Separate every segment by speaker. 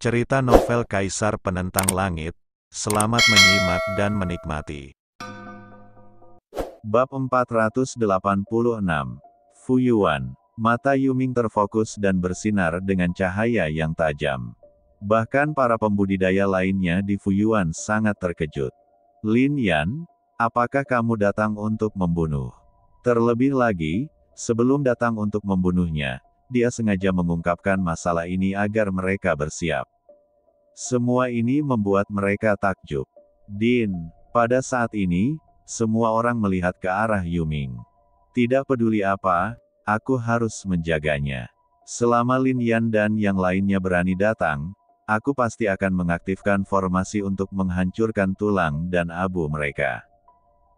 Speaker 1: Cerita novel Kaisar Penentang Langit. Selamat menyimak dan menikmati. Bab 486. Fu Yuan. Mata Yuming terfokus dan bersinar dengan cahaya yang tajam. Bahkan para pembudidaya lainnya di Fu Yuan sangat terkejut. Lin Yan, apakah kamu datang untuk membunuh? Terlebih lagi, sebelum datang untuk membunuhnya, dia sengaja mengungkapkan masalah ini agar mereka bersiap. Semua ini membuat mereka takjub. Din, pada saat ini, semua orang melihat ke arah Yuming. Tidak peduli apa, aku harus menjaganya. Selama Lin Yan dan yang lainnya berani datang, aku pasti akan mengaktifkan formasi untuk menghancurkan tulang dan abu mereka.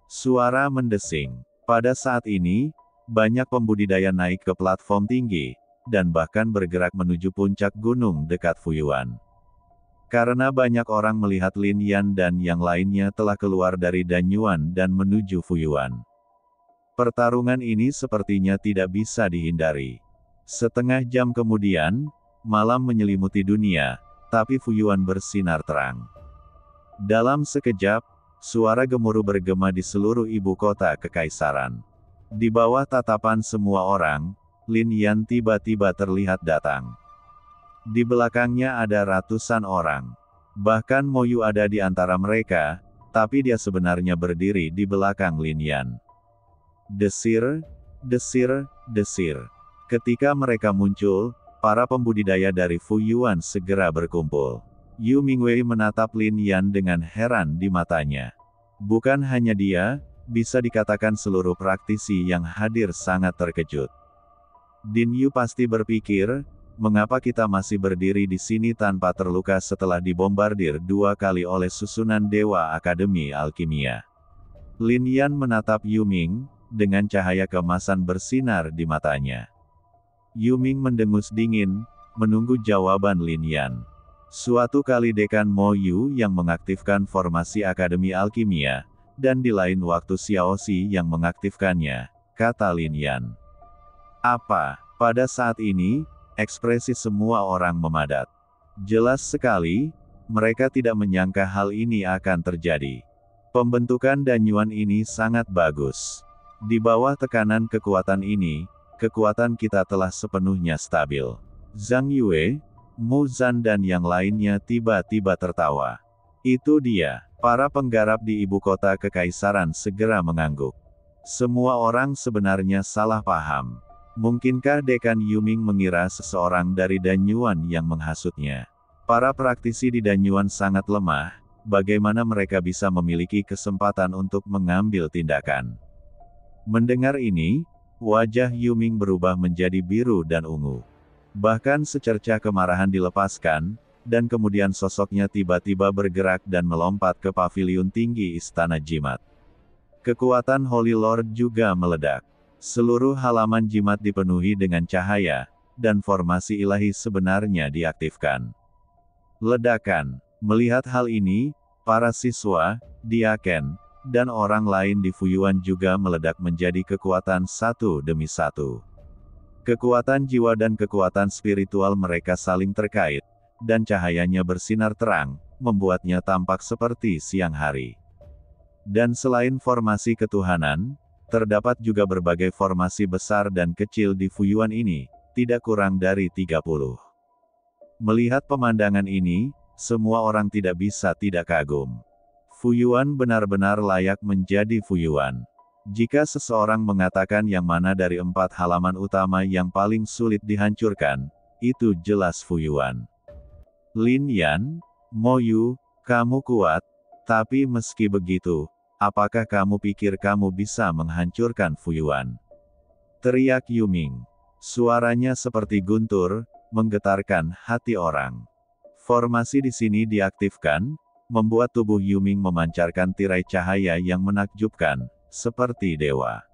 Speaker 1: Suara mendesing. Pada saat ini, banyak pembudidaya naik ke platform tinggi, dan bahkan bergerak menuju puncak gunung dekat Fuyuan. Karena banyak orang melihat Lin Yan dan yang lainnya telah keluar dari Danyuan dan menuju Fuyuan. Pertarungan ini sepertinya tidak bisa dihindari. Setengah jam kemudian, malam menyelimuti dunia, tapi Fuyuan bersinar terang. Dalam sekejap, suara gemuruh bergema di seluruh ibu kota kekaisaran. Di bawah tatapan semua orang, Lin Yan tiba-tiba terlihat datang. Di belakangnya ada ratusan orang. Bahkan Mo Yu ada di antara mereka, tapi dia sebenarnya berdiri di belakang Lin Yan. Desir, desir, desir. Ketika mereka muncul, para pembudidaya dari Fu Yuan segera berkumpul. Yu Mingwei menatap Lin Yan dengan heran di matanya. Bukan hanya dia, bisa dikatakan seluruh praktisi yang hadir sangat terkejut. Din Yu pasti berpikir, mengapa kita masih berdiri di sini tanpa terluka setelah dibombardir 2 kali oleh susunan Dewa Akademi Alkimia. Lin Yan menatap Yuming, dengan cahaya keemasan bersinar di matanya. Yuming mendengus dingin, menunggu jawaban Lin Yan. Suatu kali Dekan Mo Yu yang mengaktifkan formasi Akademi Alkimia, dan di lain waktu Xiao Xi yang mengaktifkannya, kata Lin Yan. Apa? Pada saat ini, ekspresi semua orang memadat. Jelas sekali, mereka tidak menyangka hal ini akan terjadi. Pembentukan Danyuan ini sangat bagus. Di bawah tekanan kekuatan ini, kekuatan kita telah sepenuhnya stabil. Zhang Yue, Mu Zan dan yang lainnya tiba-tiba tertawa. Itu dia. Para penggarap di ibu kota kekaisaran segera mengangguk. Semua orang sebenarnya salah paham. Mungkinkah Dekan Yuming mengira seseorang dari Danyuan yang menghasutnya? Para praktisi di Danyuan sangat lemah, bagaimana mereka bisa memiliki kesempatan untuk mengambil tindakan? Mendengar ini, wajah Yuming berubah menjadi biru dan ungu. Bahkan secercah kemarahan dilepaskan, dan kemudian sosoknya tiba-tiba bergerak dan melompat ke paviliun tinggi Istana Jimat. Kekuatan Holy Lord juga meledak. Seluruh halaman jimat dipenuhi dengan cahaya, dan formasi ilahi sebenarnya diaktifkan. Ledakan. Melihat hal ini, para siswa, diaken, dan orang lain di Fuyuan juga meledak menjadi kekuatan satu demi satu. Kekuatan jiwa dan kekuatan spiritual mereka saling terkait, dan cahayanya bersinar terang, membuatnya tampak seperti siang hari. Dan selain formasi ketuhanan, terdapat juga berbagai formasi besar dan kecil di Fuyuan ini, tidak kurang dari 30. Melihat pemandangan ini, semua orang tidak bisa tidak kagum. Fuyuan benar-benar layak menjadi Fuyuan. Jika seseorang mengatakan yang mana dari 4 halaman utama yang paling sulit dihancurkan, itu jelas Fuyuan. Lin Yan, Mo Yu, kamu kuat, tapi meski begitu, apakah kamu pikir kamu bisa menghancurkan Fuyuan? Teriak Yuming. Suaranya seperti guntur, menggetarkan hati orang. Formasi di sini diaktifkan, membuat tubuh Yuming memancarkan tirai cahaya yang menakjubkan, seperti dewa.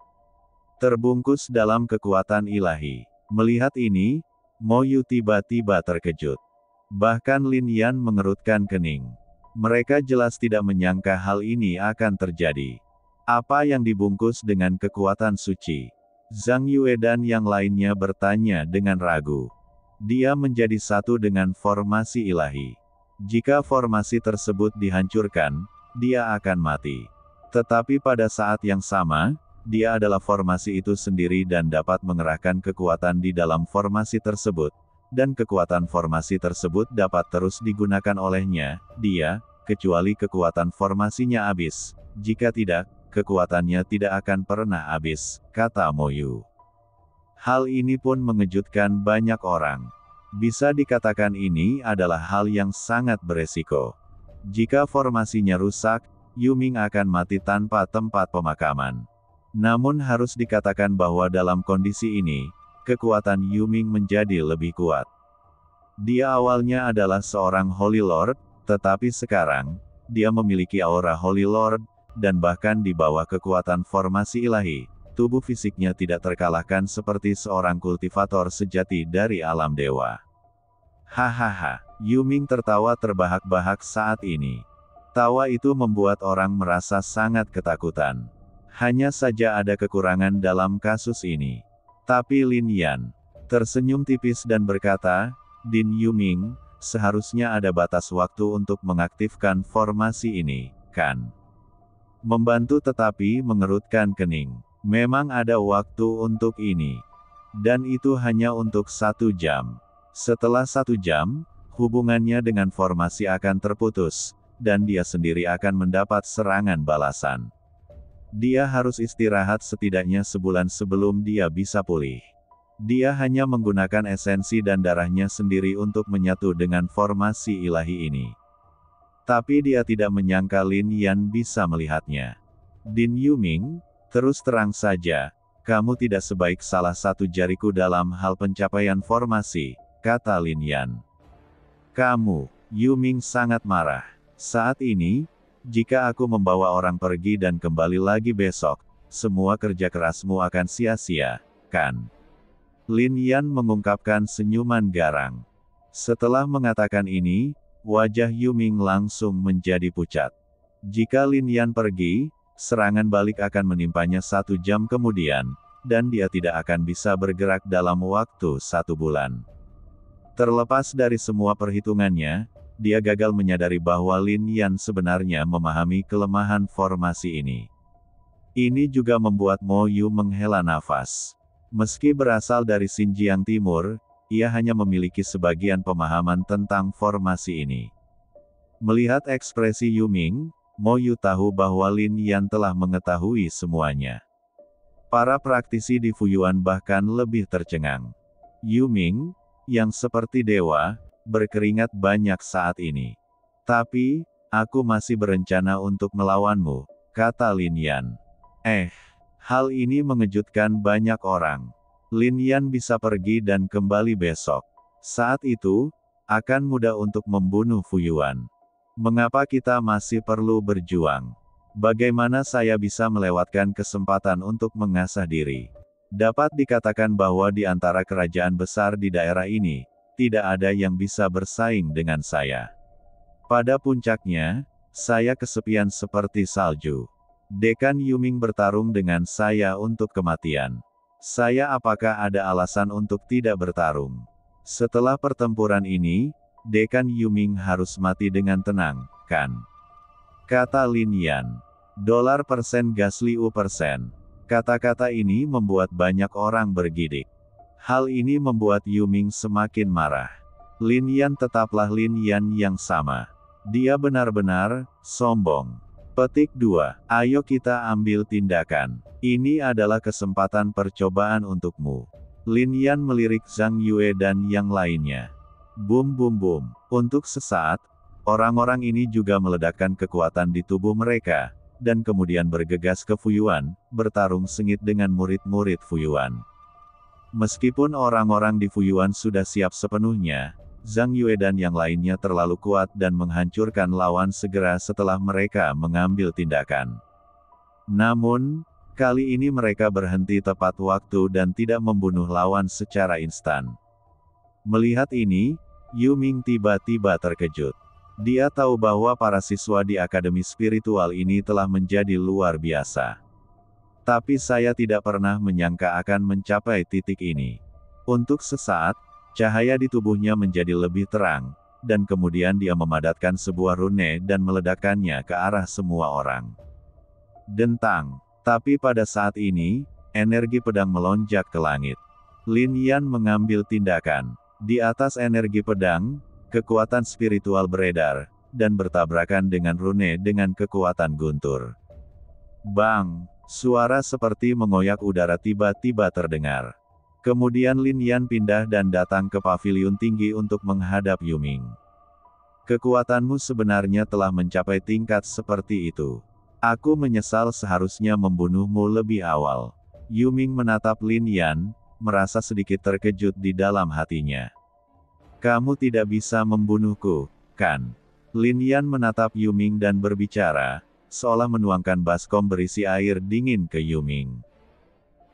Speaker 1: Terbungkus dalam kekuatan ilahi. Melihat ini, Mo Yu tiba-tiba terkejut. Bahkan Lin Yan mengerutkan kening. Mereka jelas tidak menyangka hal ini akan terjadi. Apa yang dibungkus dengan kekuatan suci? Zhang Yue dan yang lainnya bertanya dengan ragu. dia menjadi satu dengan formasi ilahi. Jika formasi tersebut dihancurkan, dia akan mati. Tetapi pada saat yang sama, dia adalah formasi itu sendiri dan dapat mengerahkan kekuatan di dalam formasi tersebut, dan kekuatan formasi tersebut dapat terus digunakan olehnya, kecuali kekuatan formasinya habis. Jika tidak, kekuatannya tidak akan pernah habis, kata Mo Yu. Hal ini pun mengejutkan banyak orang. Bisa dikatakan ini adalah hal yang sangat beresiko. Jika formasinya rusak, Yu Ming akan mati tanpa tempat pemakaman. Namun harus dikatakan bahwa dalam kondisi ini, kekuatan Yu Ming menjadi lebih kuat. Dia awalnya adalah seorang Holy Lord, tetapi sekarang, dia memiliki aura Holy Lord, dan bahkan di bawah kekuatan formasi ilahi, tubuh fisiknya tidak terkalahkan seperti seorang kultivator sejati dari alam dewa. Hahaha, Yu Ming tertawa terbahak-bahak saat ini. Tawa itu membuat orang merasa sangat ketakutan. Hanya saja ada kekurangan dalam kasus ini. Tapi Lin Yan tersenyum tipis dan berkata, Din Yu Ming, seharusnya ada batas waktu untuk mengaktifkan formasi ini, kan? Membantu tetapi mengerutkan kening. Memang ada waktu untuk ini. Dan itu hanya untuk 1 jam. Setelah 1 jam, hubungannya dengan formasi akan terputus, dan dia sendiri akan mendapat serangan balasan. Dia harus istirahat setidaknya sebulan sebelum dia bisa pulih. Dia hanya menggunakan esensi dan darahnya sendiri untuk menyatu dengan formasi ilahi ini. Tapi dia tidak menyangka Lin Yan bisa melihatnya. Din Yu Ming, terus terang saja, kamu tidak sebaik salah satu jariku dalam hal pencapaian formasi, kata Lin Yan. Kamu, Yu Ming sangat marah. Saat ini, jika aku membawa orang pergi dan kembali lagi besok, semua kerja kerasmu akan sia-sia, kan? Lin Yan mengungkapkan senyuman garang. Setelah mengatakan ini, wajah Yu Ming langsung menjadi pucat. Jika Lin Yan pergi, serangan balik akan menimpanya 1 jam kemudian, dan dia tidak akan bisa bergerak dalam waktu 1 bulan. Terlepas dari semua perhitungannya, dia gagal menyadari bahwa Lin Yan sebenarnya memahami kelemahan formasi ini. Ini juga membuat Mo Yu menghela nafas. Meski berasal dari Xinjiang Timur, ia hanya memiliki sebagian pemahaman tentang formasi ini. Melihat ekspresi Yu Ming, Mo Yu tahu bahwa Lin Yan telah mengetahui semuanya. Para praktisi di Fuyuan bahkan lebih tercengang. Yu Ming, yang seperti dewa, berkeringat banyak saat ini. Tapi, aku masih berencana untuk melawanmu, kata Lin Yan. Hal ini mengejutkan banyak orang. Lin Yan bisa pergi dan kembali besok. Saat itu, akan mudah untuk membunuh Fuyuan. Mengapa kita masih perlu berjuang? Bagaimana saya bisa melewatkan kesempatan untuk mengasah diri? Dapat dikatakan bahwa di antara kerajaan besar di daerah ini, tidak ada yang bisa bersaing dengan saya. Pada puncaknya, saya kesepian seperti salju. Dekan Yu Ming bertarung dengan saya untuk kematian. Saya apakah ada alasan untuk tidak bertarung? Setelah pertempuran ini, Dekan Yu Ming harus mati dengan tenang, kan? Kata Lin Yan. $% Gasli U%. Kata-kata ini membuat banyak orang bergidik. Hal ini membuat Yu Ming semakin marah. Lin Yan tetaplah Lin Yan yang sama. Dia benar-benar sombong. Petik 2. Ayo kita ambil tindakan. Ini adalah kesempatan percobaan untukmu. Lin Yan melirik Zhang Yue dan yang lainnya. Bum bum bum. Untuk sesaat, orang-orang ini juga meledakkan kekuatan di tubuh mereka, dan kemudian bergegas ke Fuyuan, bertarung sengit dengan murid-murid Fuyuan. Meskipun orang-orang di Fuyuan sudah siap sepenuhnya, Zhang Yue dan yang lainnya terlalu kuat dan menghancurkan lawan segera setelah mereka mengambil tindakan. Namun, kali ini mereka berhenti tepat waktu dan tidak membunuh lawan secara instan. Melihat ini, Yu Ming tiba-tiba terkejut. Dia tahu bahwa para siswa di akademi spiritual ini telah menjadi luar biasa. Tapi saya tidak pernah menyangka akan mencapai titik ini. Untuk sesaat, Cahaya di tubuhnya menjadi lebih terang, dan kemudian dia memadatkan sebuah rune dan meledakkannya ke arah semua orang. Dentang. Tapi pada saat ini, energi pedang melonjak ke langit. Lin Yan mengambil tindakan. Di atas energi pedang, kekuatan spiritual beredar, dan bertabrakan dengan rune dengan kekuatan guntur. Bang! Suara seperti mengoyak udara tiba-tiba terdengar. Kemudian Lin Yan pindah dan datang ke paviliun tinggi untuk menghadap Yuming. Kekuatanmu sebenarnya telah mencapai tingkat seperti itu. Aku menyesal seharusnya membunuhmu lebih awal. Yuming menatap Lin Yan, merasa sedikit terkejut di dalam hatinya. Kamu tidak bisa membunuhku, kan? Lin Yan menatap Yuming dan berbicara, seolah menuangkan baskom berisi air dingin ke Yuming.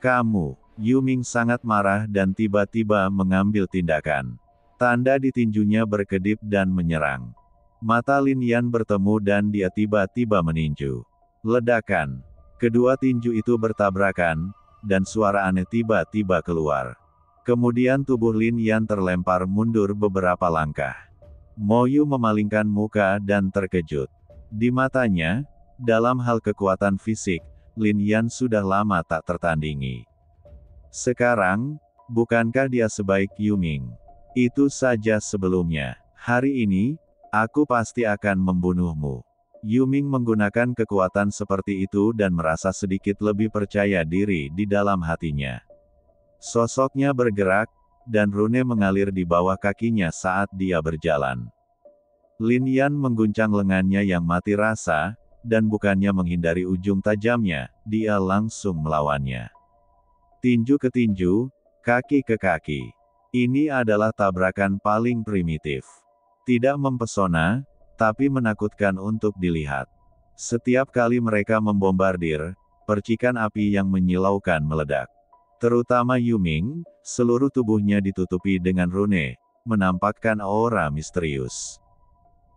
Speaker 1: Kamu, Yuming sangat marah dan tiba-tiba mengambil tindakan. Tanda di tinjunya berkedip dan menyerang. Mata Lin Yan bertemu dan dia tiba-tiba meninju. Ledakan. Kedua tinju itu bertabrakan, dan suara aneh tiba-tiba keluar. Kemudian tubuh Lin Yan terlempar mundur beberapa langkah. Mo Yu memalingkan muka dan terkejut. Di matanya, dalam hal kekuatan fisik, Lin Yan sudah lama tak tertandingi. Sekarang, bukankah dia sebaik Yuming? Itu saja sebelumnya. Hari ini, aku pasti akan membunuhmu. Yuming menggunakan kekuatan seperti itu dan merasa sedikit lebih percaya diri di dalam hatinya. Sosoknya bergerak, dan rune mengalir di bawah kakinya saat dia berjalan. Lin Yan mengguncang lengannya yang mati rasa, dan bukannya menghindari ujung tajamnya, dia langsung melawannya. Tinju ke tinju, kaki ke kaki. Ini adalah tabrakan paling primitif. Tidak mempesona, tapi menakutkan untuk dilihat. Setiap kali mereka membombardir, percikan api yang menyilaukan meledak. Terutama Yuming, seluruh tubuhnya ditutupi dengan rune, menampakkan aura misterius.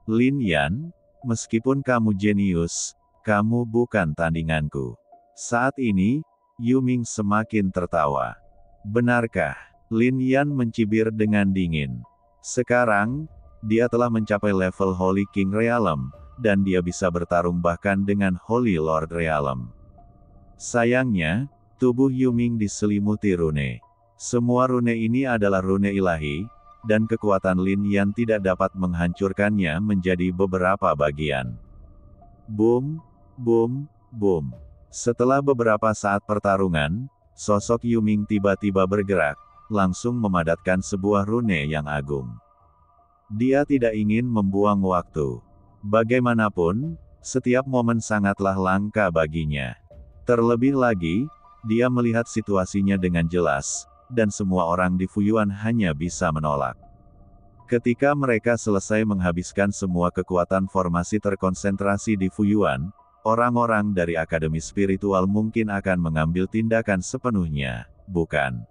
Speaker 1: Lin Yan, meskipun kamu jenius, kamu bukan tandinganku. Saat ini, Yuming semakin tertawa. Benarkah? Lin Yan mencibir dengan dingin. Sekarang, dia telah mencapai level Holy King Realm, dan dia bisa bertarung bahkan dengan Holy Lord Realm. Sayangnya, tubuh Yuming diselimuti rune. Semua rune ini adalah rune ilahi, dan kekuatan Lin Yan tidak dapat menghancurkannya menjadi beberapa bagian. Boom, boom, boom. Setelah beberapa saat pertarungan, sosok Yuming tiba-tiba bergerak, langsung memadatkan sebuah rune yang agung. Dia tidak ingin membuang waktu. Bagaimanapun, setiap momen sangatlah langka baginya. Terlebih lagi, dia melihat situasinya dengan jelas, dan semua orang di Fuyuan hanya bisa menolak. Ketika mereka selesai menghabiskan semua kekuatan formasi terkonsentrasi di Fuyuan, orang-orang dari Akademi Spiritual mungkin akan mengambil tindakan sepenuhnya, bukan?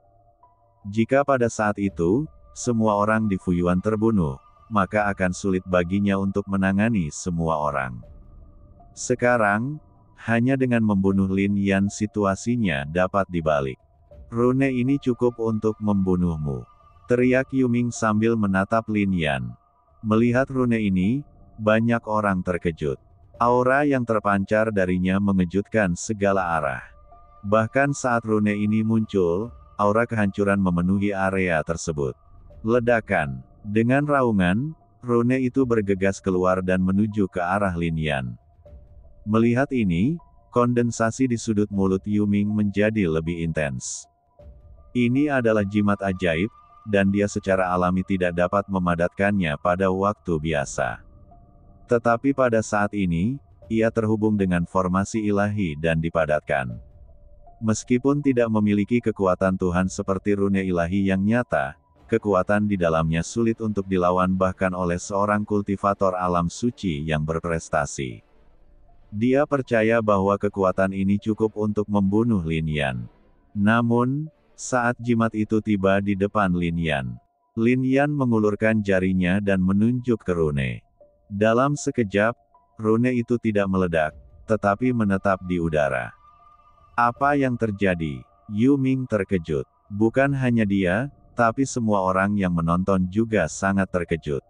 Speaker 1: Jika pada saat itu, semua orang di Fuyuan terbunuh, maka akan sulit baginya untuk menangani semua orang. Sekarang, hanya dengan membunuh Lin Yan situasinya dapat dibalik. Rune ini cukup untuk membunuhmu. Teriak Yuming sambil menatap Lin Yan. Melihat rune ini, banyak orang terkejut. Aura yang terpancar darinya mengejutkan segala arah. Bahkan saat rune ini muncul, aura kehancuran memenuhi area tersebut. Ledakan. Dengan raungan, rune itu bergegas keluar dan menuju ke arah Lin Yan. Melihat ini, kondensasi di sudut mulut Yuming menjadi lebih intens. Ini adalah jimat ajaib, dan dia secara alami tidak dapat memadatkannya pada waktu biasa. Tetapi pada saat ini, ia terhubung dengan formasi ilahi dan dipadatkan. Meskipun tidak memiliki kekuatan Tuhan seperti rune ilahi yang nyata, kekuatan di dalamnya sulit untuk dilawan bahkan oleh seorang kultivator alam suci yang berprestasi. Dia percaya bahwa kekuatan ini cukup untuk membunuh Lin Yan. Namun, saat jimat itu tiba di depan Lin Yan mengulurkan jarinya dan menunjuk ke rune. Dalam sekejap, rune itu tidak meledak, tetapi menetap di udara. Apa yang terjadi? Yuming terkejut. Bukan hanya dia, tapi semua orang yang menonton juga sangat terkejut.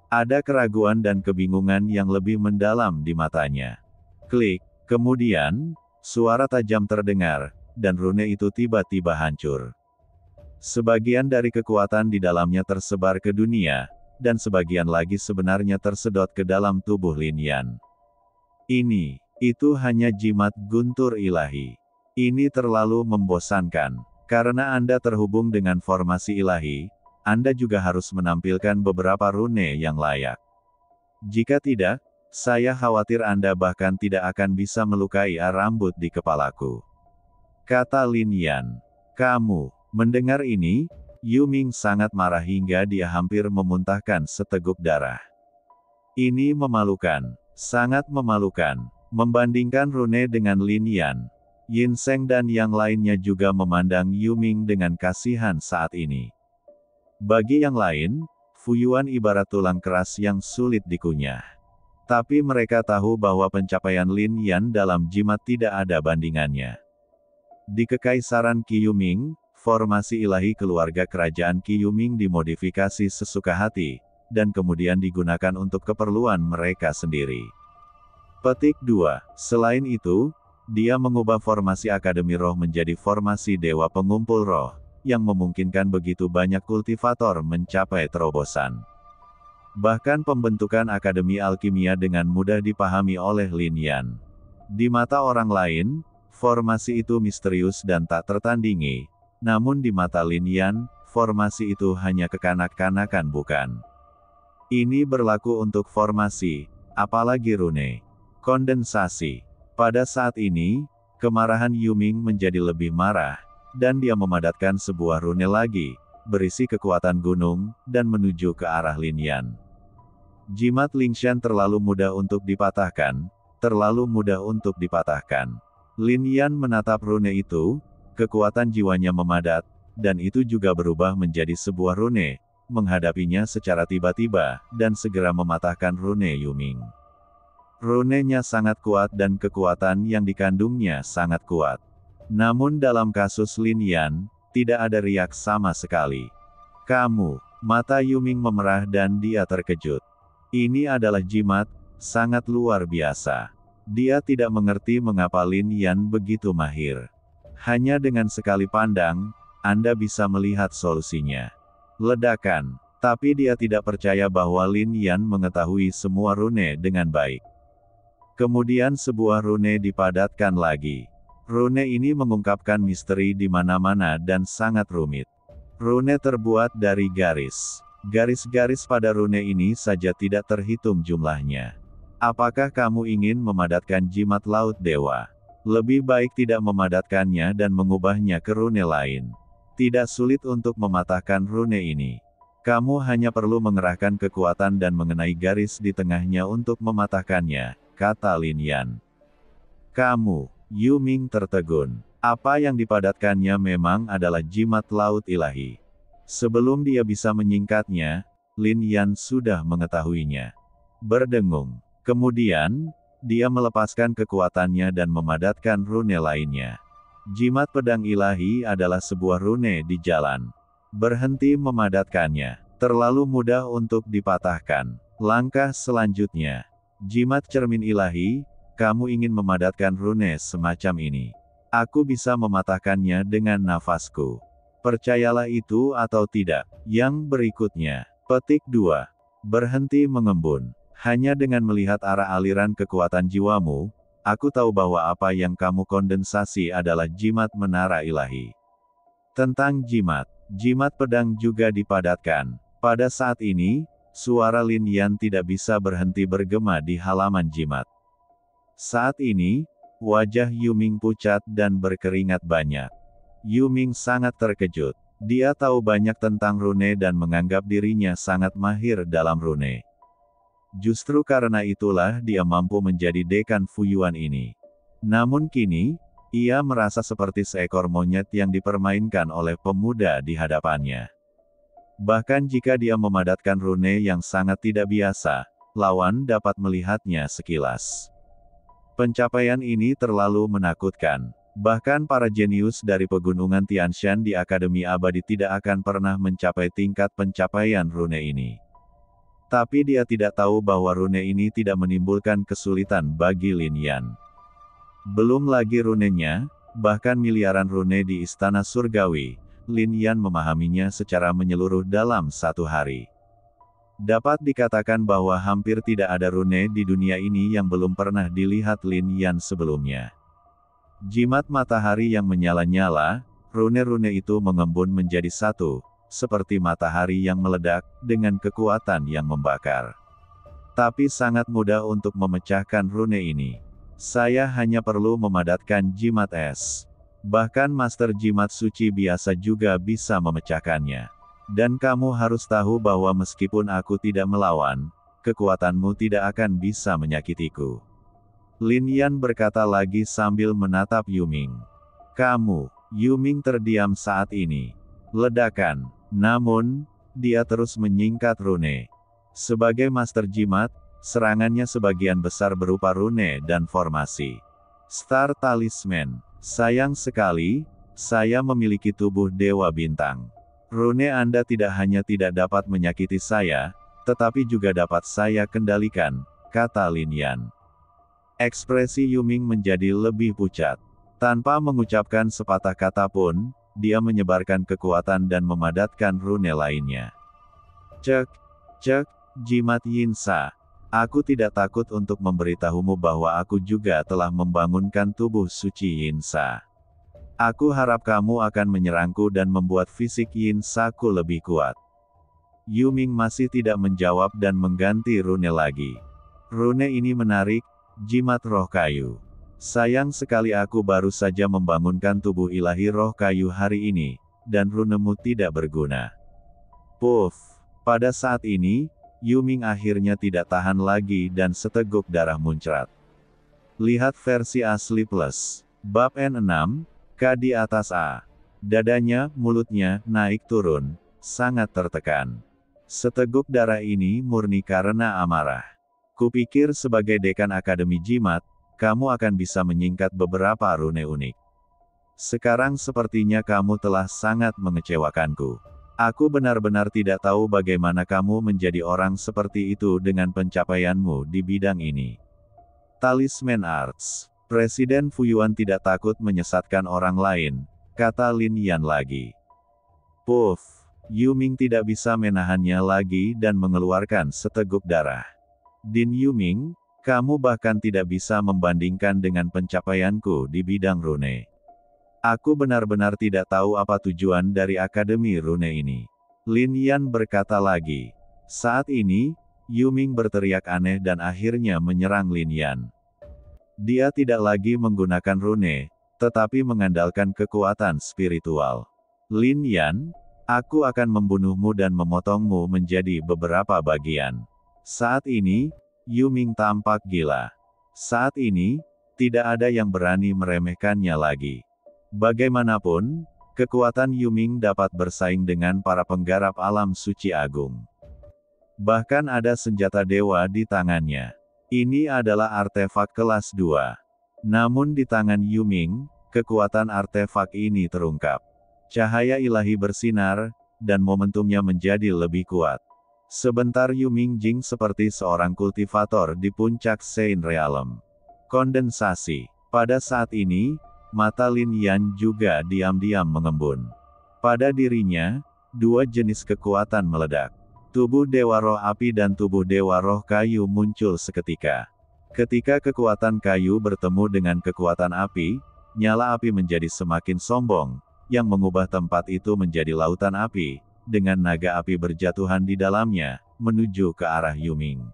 Speaker 1: Ada keraguan dan kebingungan yang lebih mendalam di matanya. Klik, kemudian, suara tajam terdengar, dan rune itu tiba-tiba hancur. Sebagian dari kekuatan di dalamnya tersebar ke dunia, dan sebagian lagi sebenarnya tersedot ke dalam tubuh Lin Yan. Itu hanya jimat guntur ilahi. Ini terlalu membosankan. Karena Anda terhubung dengan formasi ilahi, Anda juga harus menampilkan beberapa rune yang layak. Jika tidak, saya khawatir Anda bahkan tidak akan bisa melukai rambut di kepalaku. Kata Lin Yan. Kamu. Mendengar ini, Yu Ming sangat marah hingga dia hampir memuntahkan seteguk darah. Ini memalukan. Sangat memalukan. Membandingkan rune dengan Lin Yan, Yin Seng dan yang lainnya juga memandang Yu Ming dengan kasihan saat ini. Bagi yang lain, Fu Yuan ibarat tulang keras yang sulit dikunyah. Tapi mereka tahu bahwa pencapaian Lin Yan dalam jimat tidak ada bandingannya. Di Kekaisaran Qi Yuming, formasi ilahi keluarga kerajaan Qi Yuming dimodifikasi sesuka hati, dan kemudian digunakan untuk keperluan mereka sendiri. Petik 2. Selain itu, dia mengubah formasi Akademi Roh menjadi formasi Dewa Pengumpul Roh, yang memungkinkan begitu banyak kultivator mencapai terobosan. Bahkan pembentukan Akademi Alkimia dengan mudah dipahami oleh Lin Yan. Di mata orang lain, formasi itu misterius dan tak tertandingi, namun di mata Lin Yan, formasi itu hanya kekanak-kanakan bukan. Ini berlaku untuk formasi, apalagi rune. Kondensasi. Pada saat ini, kemarahan Yu Ming menjadi lebih marah, dan dia memadatkan sebuah rune lagi, berisi kekuatan gunung, dan menuju ke arah Lin Yan. Jimat Lingshan terlalu mudah untuk dipatahkan, terlalu mudah untuk dipatahkan. Lin Yan menatap rune itu, kekuatan jiwanya memadat, dan itu juga berubah menjadi sebuah rune, menghadapinya secara tiba-tiba, dan segera mematahkan rune Yu Ming. Runenya sangat kuat dan kekuatan yang dikandungnya sangat kuat. Namun dalam kasus Lin Yan, tidak ada riak sama sekali. Kamu, mata Yu Ming memerah dan dia terkejut. Ini adalah jimat, sangat luar biasa. Dia tidak mengerti mengapa Lin Yan begitu mahir. Hanya dengan sekali pandang, Anda bisa melihat solusinya. Ledakan. Tapi dia tidak percaya bahwa Lin Yan mengetahui semua rune dengan baik. Kemudian sebuah rune dipadatkan lagi. Rune ini mengungkapkan misteri di mana-mana dan sangat rumit. Rune terbuat dari garis. Garis-garis pada rune ini saja tidak terhitung jumlahnya. Apakah kamu ingin memadatkan jimat Laut Dewa? Lebih baik tidak memadatkannya dan mengubahnya ke rune lain. Tidak sulit untuk mematahkan rune ini. Kamu hanya perlu mengerahkan kekuatan dan mengenai garis di tengahnya untuk mematahkannya, kata Lin Yan. Kamu, Yu Ming tertegun. Apa yang dipadatkannya memang adalah jimat laut ilahi. Sebelum dia bisa menyingkatnya, Lin Yan sudah mengetahuinya. Berdengung. Kemudian, dia melepaskan kekuatannya dan memadatkan rune lainnya. Jimat pedang ilahi adalah sebuah rune di jalan. Berhenti memadatkannya. Terlalu mudah untuk dipatahkan. Langkah selanjutnya. Jimat cermin ilahi, kamu ingin memadatkan rune semacam ini. Aku bisa mematahkannya dengan nafasku. Percayalah itu atau tidak. Yang berikutnya. Petik 2. Berhenti mengembun. Hanya dengan melihat arah aliran kekuatan jiwamu, aku tahu bahwa apa yang kamu kondensasi adalah jimat menara ilahi. Tentang jimat. Jimat pedang juga dipadatkan. Pada saat ini, suara Lin Yan tidak bisa berhenti bergema di halaman jimat. Saat ini, wajah Yu Ming pucat dan berkeringat banyak. Yu Ming sangat terkejut. Dia tahu banyak tentang rune dan menganggap dirinya sangat mahir dalam rune. Justru karena itulah dia mampu menjadi dekan Fu Yuan ini. Namun kini, ia merasa seperti seekor monyet yang dipermainkan oleh pemuda di hadapannya. Bahkan jika dia memadatkan rune yang sangat tidak biasa, lawan dapat melihatnya sekilas. Pencapaian ini terlalu menakutkan. Bahkan para jenius dari pegunungan Tianshan di Akademi Abadi tidak akan pernah mencapai tingkat pencapaian rune ini. Tapi dia tidak tahu bahwa rune ini tidak menimbulkan kesulitan bagi Lin Yan. Belum lagi runenya, bahkan miliaran rune di Istana Surgawi, Lin Yan memahaminya secara menyeluruh dalam satu hari. Dapat dikatakan bahwa hampir tidak ada rune di dunia ini yang belum pernah dilihat Lin Yan sebelumnya. Jimat matahari yang menyala-nyala, rune-rune itu mengembun menjadi satu, seperti matahari yang meledak, dengan kekuatan yang membakar. Tapi sangat mudah untuk memecahkan rune ini. Saya hanya perlu memadatkan jimat es. Bahkan Master Jimat Suci biasa juga bisa memecahkannya. Dan kamu harus tahu bahwa meskipun aku tidak melawan, kekuatanmu tidak akan bisa menyakitiku. Lin Yan berkata lagi sambil menatap Yuming. Kamu, Yuming terdiam saat ini. Ledakan. Namun, dia terus menyingkat rune. Sebagai Master Jimat, serangannya sebagian besar berupa rune dan formasi. Star Talisman. Sayang sekali, saya memiliki tubuh Dewa Bintang. Rune Anda tidak hanya tidak dapat menyakiti saya, tetapi juga dapat saya kendalikan, kata Lin Yan. Ekspresi Yuming menjadi lebih pucat. Tanpa mengucapkan sepatah kata pun, dia menyebarkan kekuatan dan memadatkan rune lainnya. Cek, jimat Yinsa. Aku tidak takut untuk memberitahumu bahwa aku juga telah membangunkan tubuh suci Yinsa. Aku harap kamu akan menyerangku dan membuat fisik Yinsaku lebih kuat. Yuming masih tidak menjawab dan mengganti rune lagi. Rune ini menarik, jimat roh kayu. Sayang sekali aku baru saja membangunkan tubuh ilahi roh kayu hari ini, dan runemu tidak berguna. Puff. Pada saat ini, Yuming akhirnya tidak tahan lagi dan seteguk darah muncrat. Lihat versi asli plus. Bab N6, K di atas A. Dadanya, mulutnya, naik turun, sangat tertekan. Seteguk darah ini murni karena amarah. Kupikir sebagai dekan Akademi Jimat, kamu akan bisa menyingkat beberapa rune unik. Sekarang sepertinya kamu telah sangat mengecewakanku. Aku benar-benar tidak tahu bagaimana kamu menjadi orang seperti itu dengan pencapaianmu di bidang ini. Talisman Arts. Presiden Fuyuan tidak takut menyesatkan orang lain, kata Lin Yan lagi. Puff. Yuming tidak bisa menahannya lagi dan mengeluarkan seteguk darah. Din Yuming, kamu bahkan tidak bisa membandingkan dengan pencapaianku di bidang rune. Aku benar-benar tidak tahu apa tujuan dari Akademi Rune ini. Lin Yan berkata lagi. Saat ini, Yuming berteriak aneh dan akhirnya menyerang Lin Yan. Dia tidak lagi menggunakan rune, tetapi mengandalkan kekuatan spiritual. Lin Yan, aku akan membunuhmu dan memotongmu menjadi beberapa bagian. Saat ini, Yuming tampak gila. Saat ini, tidak ada yang berani meremehkannya lagi. Bagaimanapun, kekuatan Yuming dapat bersaing dengan para penggarap alam suci agung. Bahkan ada senjata dewa di tangannya. Ini adalah artefak kelas 2. Namun di tangan Yuming, kekuatan artefak ini terungkap. Cahaya ilahi bersinar, dan momentumnya menjadi lebih kuat. Sebentar Yuming Jing seperti seorang kultivator di puncak Saint Realm. Kondensasi. Pada saat ini, mata Lin Yan juga diam-diam mengembun. Pada dirinya, dua jenis kekuatan meledak. Tubuh Dewa Roh Api dan tubuh Dewa Roh Kayu muncul seketika. Ketika kekuatan kayu bertemu dengan kekuatan api, nyala api menjadi semakin sombong, yang mengubah tempat itu menjadi lautan api, dengan naga api berjatuhan di dalamnya, menuju ke arah Yuming.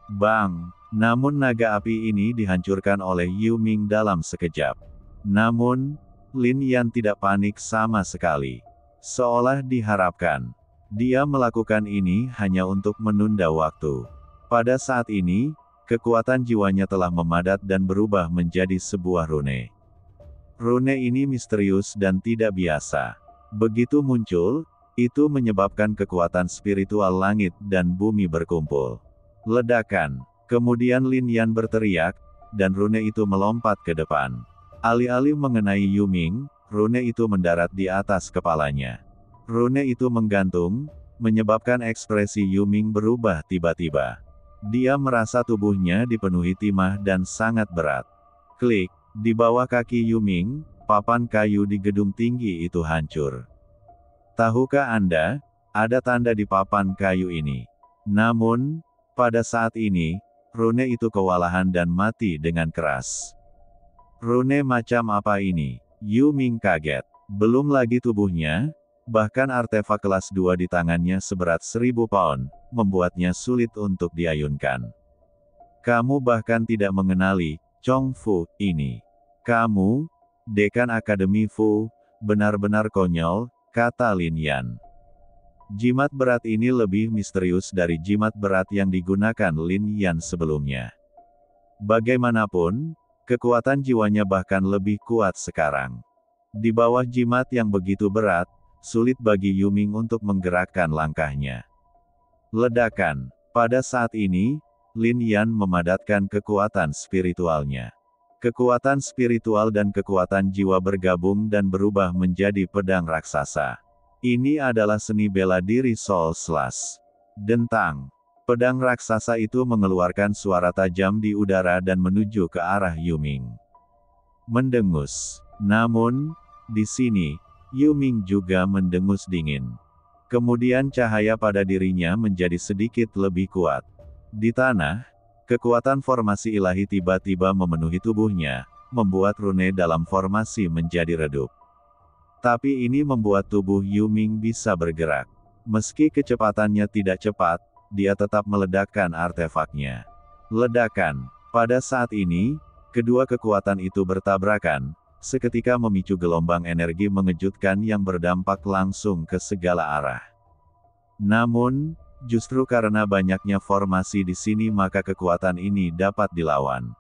Speaker 1: Bang! Namun naga api ini dihancurkan oleh Yuming dalam sekejap. Namun, Lin Yan tidak panik sama sekali. Seolah diharapkan. Dia melakukan ini hanya untuk menunda waktu. Pada saat ini, kekuatan jiwanya telah memadat dan berubah menjadi sebuah rune. Rune ini misterius dan tidak biasa. Begitu muncul, itu menyebabkan kekuatan spiritual langit dan bumi berkumpul. Ledakan. Kemudian Lin Yan berteriak, dan rune itu melompat ke depan. Alih-alih mengenai Yuming, rune itu mendarat di atas kepalanya. Rune itu menggantung, menyebabkan ekspresi Yuming berubah tiba-tiba. Dia merasa tubuhnya dipenuhi timah dan sangat berat. Klik, di bawah kaki Yuming, papan kayu di gedung tinggi itu hancur. Tahukah Anda, ada tanda di papan kayu ini? Namun, pada saat ini, rune itu kewalahan dan mati dengan keras. Rune macam apa ini? Yuming kaget. Belum lagi tubuhnya, bahkan artefak kelas 2 di tangannya seberat 1000 pound, membuatnya sulit untuk diayunkan. Kamu bahkan tidak mengenali Chong Fu ini. Kamu, Dekan Akademi Fu, benar-benar konyol, kata Lin Yan. Jimat berat ini lebih misterius dari jimat berat yang digunakan Lin Yan sebelumnya. Bagaimanapun, kekuatan jiwanya bahkan lebih kuat sekarang. Di bawah jimat yang begitu berat, sulit bagi Yuming untuk menggerakkan langkahnya. Ledakan. Pada saat ini, Lin Yan memadatkan kekuatan spiritualnya. Kekuatan spiritual dan kekuatan jiwa bergabung dan berubah menjadi pedang raksasa. Ini adalah seni bela diri Soul Slash. Dentang. Pedang raksasa itu mengeluarkan suara tajam di udara dan menuju ke arah Yuming. Mendengus. Namun, di sini, Yuming juga mendengus dingin. Kemudian cahaya pada dirinya menjadi sedikit lebih kuat. Di tanah, kekuatan formasi ilahi tiba-tiba memenuhi tubuhnya, membuat rune dalam formasi menjadi redup. Tapi ini membuat tubuh Yuming bisa bergerak. Meski kecepatannya tidak cepat, dia tetap meledakkan artefaknya. Ledakan. Pada saat ini, kedua kekuatan itu bertabrakan, seketika memicu gelombang energi mengejutkan yang berdampak langsung ke segala arah. Namun, justru karena banyaknya formasi di sini maka kekuatan ini dapat dilawan.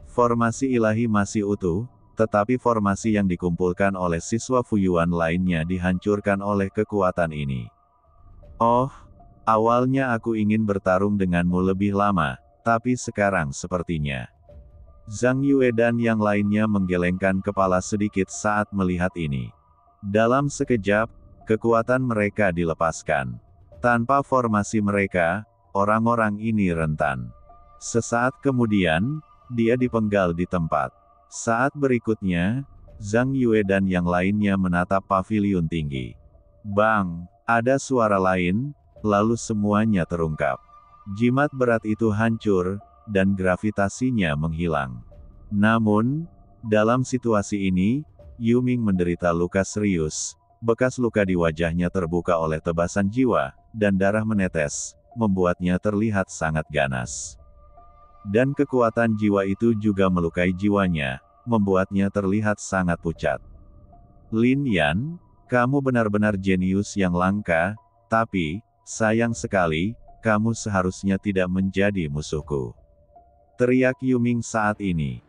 Speaker 1: Formasi ilahi masih utuh, tetapi formasi yang dikumpulkan oleh siswa Fuyuan lainnya dihancurkan oleh kekuatan ini. Oh, awalnya aku ingin bertarung denganmu lebih lama, tapi sekarang sepertinya. Zhang Yue dan yang lainnya menggelengkan kepala sedikit saat melihat ini. Dalam sekejap, kekuatan mereka dilepaskan. Tanpa formasi mereka, orang-orang ini rentan. Sesaat kemudian, dia dipenggal di tempat. Saat berikutnya, Zhang Yue dan yang lainnya menatap paviliun tinggi. Bang! Ada suara lain, lalu semuanya terungkap. Jimat berat itu hancur, dan gravitasinya menghilang. Namun, dalam situasi ini, Yuming menderita luka serius. Bekas luka di wajahnya terbuka oleh tebasan jiwa, dan darah menetes, membuatnya terlihat sangat ganas. Dan kekuatan jiwa itu juga melukai jiwanya, membuatnya terlihat sangat pucat. Lin Yan, kamu benar-benar jenius yang langka, tapi, sayang sekali, kamu seharusnya tidak menjadi musuhku. Teriak Yuming saat ini.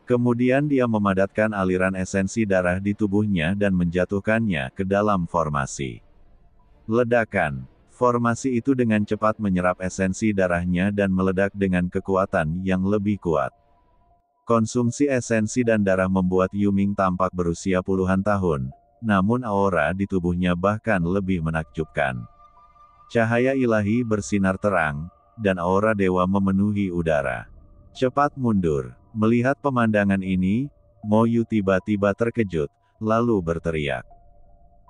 Speaker 1: Kemudian dia memadatkan aliran esensi darah di tubuhnya dan menjatuhkannya ke dalam formasi. Ledakan. Formasi itu dengan cepat menyerap esensi darahnya dan meledak dengan kekuatan yang lebih kuat. Konsumsi esensi dan darah membuat Yuming tampak berusia puluhan tahun, namun aura di tubuhnya bahkan lebih menakjubkan. Cahaya ilahi bersinar terang, dan aura dewa memenuhi udara. Cepat mundur. Melihat pemandangan ini, Mo Yu tiba-tiba terkejut, lalu berteriak.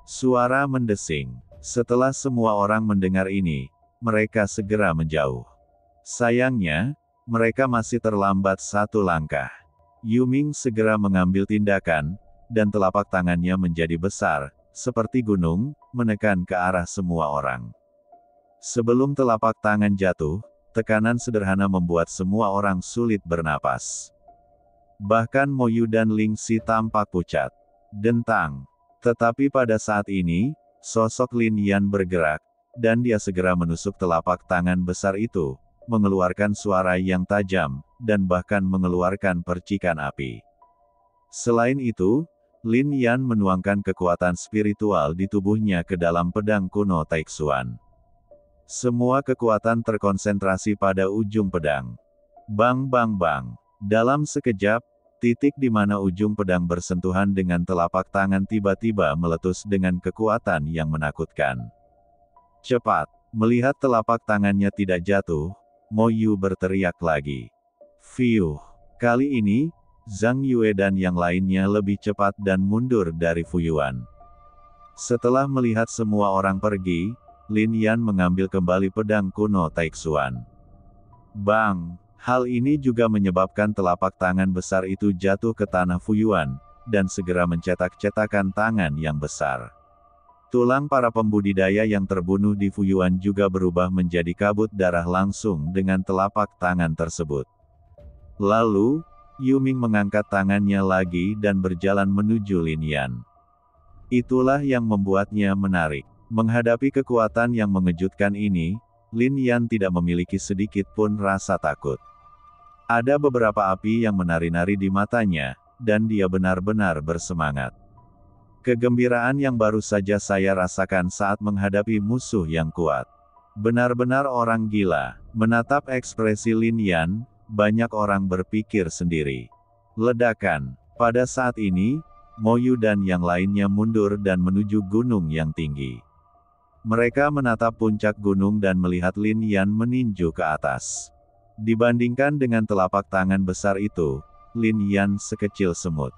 Speaker 1: Suara mendesing. Setelah semua orang mendengar ini, mereka segera menjauh. Sayangnya, mereka masih terlambat satu langkah. Yuming segera mengambil tindakan, dan telapak tangannya menjadi besar, seperti gunung, menekan ke arah semua orang. Sebelum telapak tangan jatuh, tekanan sederhana membuat semua orang sulit bernapas. Bahkan Mo Yu dan Ling Si tampak pucat. Dentang. Tetapi pada saat ini, sosok Lin Yan bergerak, dan dia segera menusuk telapak tangan besar itu, mengeluarkan suara yang tajam, dan bahkan mengeluarkan percikan api. Selain itu, Lin Yan menuangkan kekuatan spiritual di tubuhnya ke dalam pedang kuno Taixuan. Semua kekuatan terkonsentrasi pada ujung pedang. Bang bang bang. Dalam sekejap, Titik di mana ujung pedang bersentuhan dengan telapak tangan tiba-tiba meletus dengan kekuatan yang menakutkan. Cepat, melihat telapak tangannya tidak jatuh, Mo Yu berteriak lagi. Fiuh, kali ini, Zhang Yue dan yang lainnya lebih cepat dan mundur dari Fu Yuan. Setelah melihat semua orang pergi, Lin Yan mengambil kembali pedang kuno Taixuan. Bang! Hal ini juga menyebabkan telapak tangan besar itu jatuh ke tanah Fu Yuan, dan segera mencetak cetakan tangan yang besar. Tulang para pembudidaya yang terbunuh di Fu Yuan juga berubah menjadi kabut darah langsung dengan telapak tangan tersebut. Lalu, Yuming mengangkat tangannya lagi dan berjalan menuju Lin Yan. Itulah yang membuatnya menarik. Menghadapi kekuatan yang mengejutkan ini, Lin Yan tidak memiliki sedikit pun rasa takut. Ada beberapa api yang menari-nari di matanya, dan dia benar-benar bersemangat. Kegembiraan yang baru saja saya rasakan saat menghadapi musuh yang kuat. Benar-benar orang gila. Menatap ekspresi Lin Yan, banyak orang berpikir sendiri. Ledakan. Pada saat ini, Mo Yu dan yang lainnya mundur dan menuju gunung yang tinggi. Mereka menatap puncak gunung dan melihat Lin Yan meninju ke atas. Dibandingkan dengan telapak tangan besar itu, Lin Yan sekecil semut.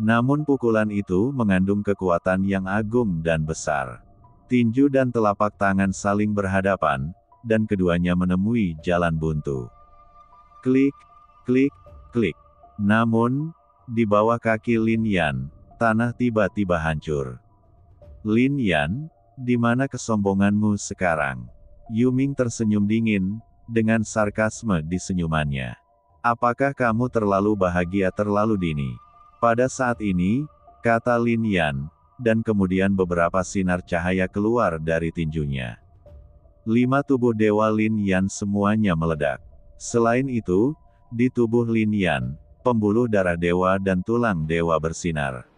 Speaker 1: Namun pukulan itu mengandung kekuatan yang agung dan besar. Tinju dan telapak tangan saling berhadapan, dan keduanya menemui jalan buntu. Klik, klik, klik. Namun, di bawah kaki Lin Yan, tanah tiba-tiba hancur. Lin Yan, di mana kesombonganmu sekarang? Yuming tersenyum dingin, dengan sarkasme di senyumannya. Apakah kamu terlalu bahagia terlalu dini? Pada saat ini, kata Lin Yan, dan kemudian beberapa sinar cahaya keluar dari tinjunya. 5 tubuh dewa Lin Yan semuanya meledak. Selain itu, di tubuh Lin Yan, pembuluh darah dewa dan tulang dewa bersinar.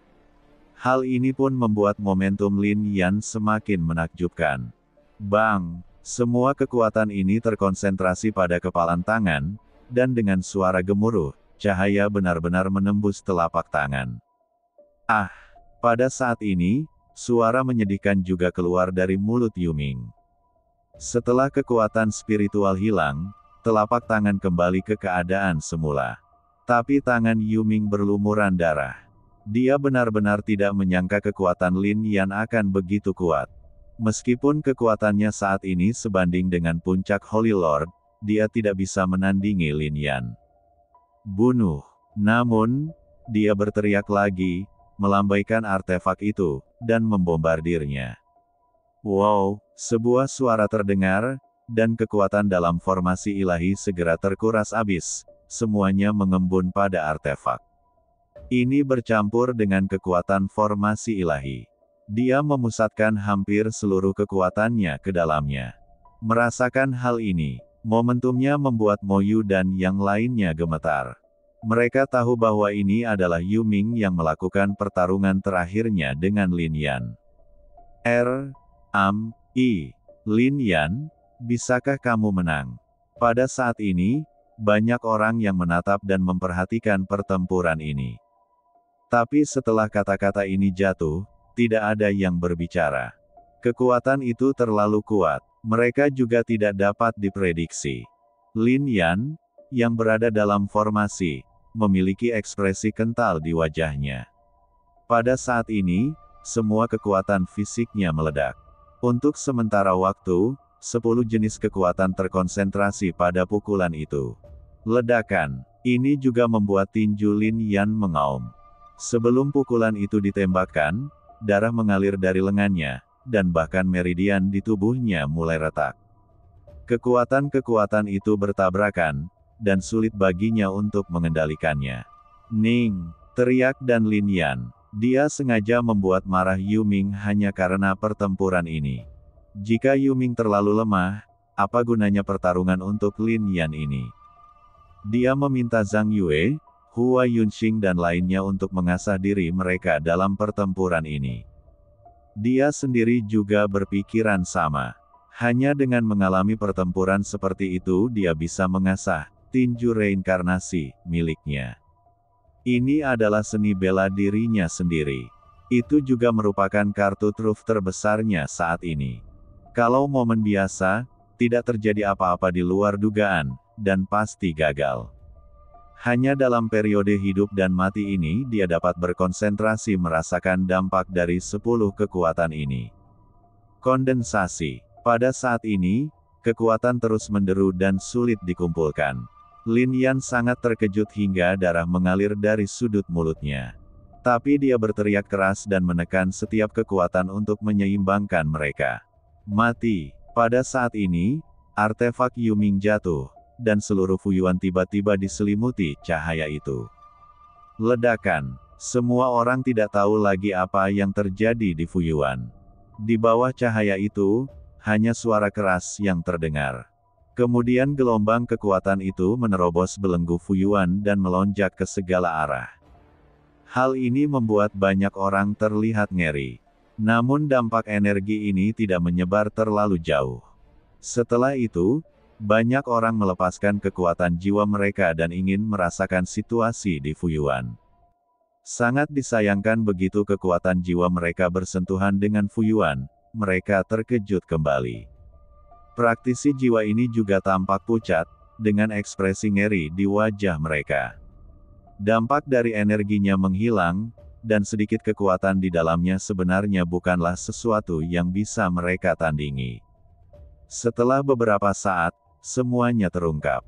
Speaker 1: Hal ini pun membuat momentum Lin Yan semakin menakjubkan. Bang! Semua kekuatan ini terkonsentrasi pada kepalan tangan, dan dengan suara gemuruh, cahaya benar-benar menembus telapak tangan. Ah! Pada saat ini, suara menyedihkan juga keluar dari mulut Yuming. Setelah kekuatan spiritual hilang, telapak tangan kembali ke keadaan semula. Tapi tangan Yuming berlumuran darah. Dia benar-benar tidak menyangka kekuatan Lin Yan akan begitu kuat. Meskipun kekuatannya saat ini sebanding dengan puncak Holy Lord, dia tidak bisa menandingi Lin Yan. Bunuh. Namun, dia berteriak lagi, melambaikan artefak itu, dan membombardirnya. Wow, sebuah suara terdengar, dan kekuatan dalam formasi ilahi segera terkuras habis, semuanya mengembun pada artefak. Ini bercampur dengan kekuatan formasi ilahi. Dia memusatkan hampir seluruh kekuatannya ke dalamnya. Merasakan hal ini, momentumnya membuat Mo Yu dan yang lainnya gemetar. Mereka tahu bahwa ini adalah Yuming yang melakukan pertarungan terakhirnya dengan Lin Yan. Lin Yan, bisakah kamu menang? Pada saat ini, banyak orang yang menatap dan memperhatikan pertempuran ini. Tapi setelah kata-kata ini jatuh, tidak ada yang berbicara. Kekuatan itu terlalu kuat, mereka juga tidak dapat diprediksi. Lin Yan, yang berada dalam formasi, memiliki ekspresi kental di wajahnya. Pada saat ini, semua kekuatan fisiknya meledak. Untuk sementara waktu, 10 jenis kekuatan terkonsentrasi pada pukulan itu. Ledakan, ini juga membuat tinju Lin Yan mengaum. Sebelum pukulan itu ditembakkan, darah mengalir dari lengannya, dan bahkan meridian di tubuhnya mulai retak. Kekuatan-kekuatan itu bertabrakan, dan sulit baginya untuk mengendalikannya. Ning! Teriak dan Lin Yan. Dia sengaja membuat marah Yuming hanya karena pertempuran ini. Jika Yuming terlalu lemah, apa gunanya pertarungan untuk Lin Yan ini? Dia meminta Zhang Yue, Hua Yunxing dan lainnya untuk mengasah diri mereka dalam pertempuran ini. Dia sendiri juga berpikiran sama. Hanya dengan mengalami pertempuran seperti itu dia bisa mengasah tinju reinkarnasi miliknya. Ini adalah seni bela dirinya sendiri. Itu juga merupakan kartu truf terbesarnya saat ini. Kalau momen biasa, tidak terjadi apa-apa di luar dugaan, dan pasti gagal. Hanya dalam periode hidup dan mati ini dia dapat berkonsentrasi merasakan dampak dari 10 kekuatan ini. Kondensasi. Pada saat ini, kekuatan terus menderu dan sulit dikumpulkan. Lin Yan sangat terkejut hingga darah mengalir dari sudut mulutnya. Tapi dia berteriak keras dan menekan setiap kekuatan untuk menyeimbangkan mereka. Mati. Pada saat ini, artefak Yuming jatuh, dan seluruh Fuyuan tiba-tiba diselimuti cahaya itu. Ledakan. Semua orang tidak tahu lagi apa yang terjadi di Fuyuan. Di bawah cahaya itu, hanya suara keras yang terdengar. Kemudian gelombang kekuatan itu menerobos belenggu Fuyuan dan melonjak ke segala arah. Hal ini membuat banyak orang terlihat ngeri. Namun dampak energi ini tidak menyebar terlalu jauh. Setelah itu, banyak orang melepaskan kekuatan jiwa mereka dan ingin merasakan situasi di Fuyuan. Sangat disayangkan begitu kekuatan jiwa mereka bersentuhan dengan Fuyuan, mereka terkejut kembali. Praktisi jiwa ini juga tampak pucat, dengan ekspresi ngeri di wajah mereka. Dampak dari energinya menghilang, dan sedikit kekuatan di dalamnya sebenarnya bukanlah sesuatu yang bisa mereka tandingi. Setelah beberapa saat, semuanya terungkap.